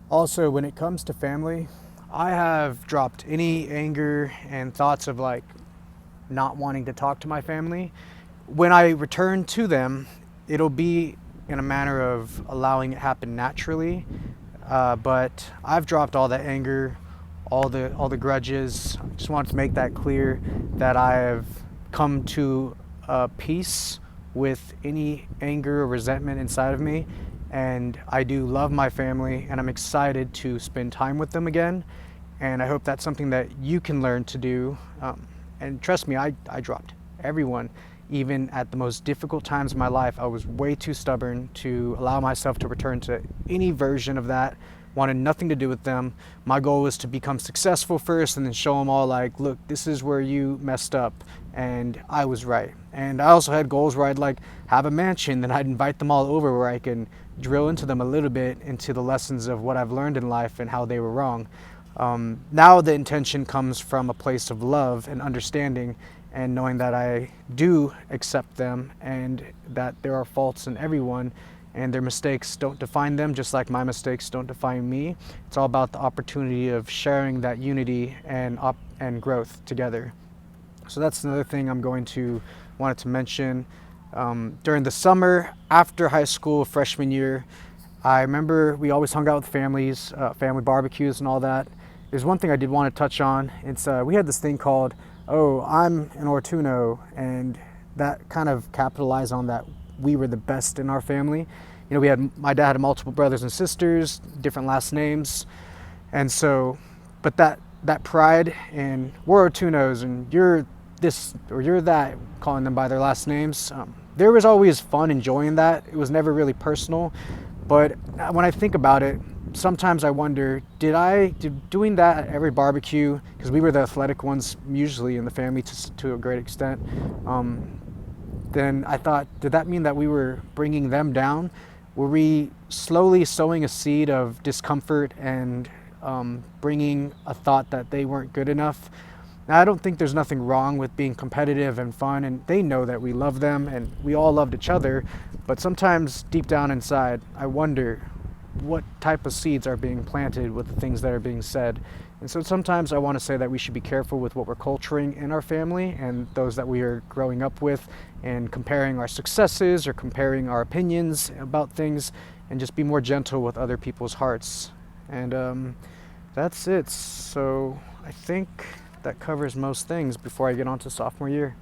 Also, when it comes to family, I have dropped any anger and thoughts of like not wanting to talk to my family. When I return to them, it'll be in a manner of allowing it happen naturally. But I've dropped all that anger, all the grudges. I just wanted to make that clear that I have come to peace with any anger or resentment inside of me, and I do love my family, and I'm excited to spend time with them again. And I hope that's something that you can learn to do. And trust me, I dropped everyone. Even at the most difficult times of my life, I was way too stubborn to allow myself to return to any version of that. Wanted nothing to do with them. My goal was to become successful first and then show them all, like, look, this is where you messed up. And I was right. And I also had goals where I'd like have a mansion, then I'd invite them all over where I can drill into them a little bit into the lessons of what I've learned in life and how they were wrong. Now the intention comes from a place of love and understanding, and knowing that I do accept them and that there are faults in everyone and their mistakes don't define them, just like my mistakes don't define me. It's all about the opportunity of sharing that unity and growth together. So that's another thing I'm going to wanted to mention. During the summer after high school freshman year, I remember we always hung out with families, family barbecues and all that. There's one thing I did want to touch on. It's we had this thing called, oh, I'm an Ortuno, and that kind of capitalized on that we were the best in our family. You know, my dad had multiple brothers and sisters, different last names, and so, but that pride in we're Ortunos and you're this or you're that, calling them by their last names. There was always fun enjoying that. It was never really personal, but when I think about it, sometimes I wonder, did doing that at every barbecue, because we were the athletic ones usually in the family to a great extent, then I thought, did that mean that we were bringing them down? Were we slowly sowing a seed of discomfort and bringing a thought that they weren't good enough? Now, I don't think there's nothing wrong with being competitive and fun, and they know that we love them and we all loved each other, but sometimes deep down inside, I wonder what type of seeds are being planted with the things that are being said. And so sometimes I want to say that we should be careful with what we're culturing in our family and those that we are growing up with, and comparing our successes or comparing our opinions about things, and just be more gentle with other people's hearts. And that's it. So I think that covers most things before I get on to sophomore year.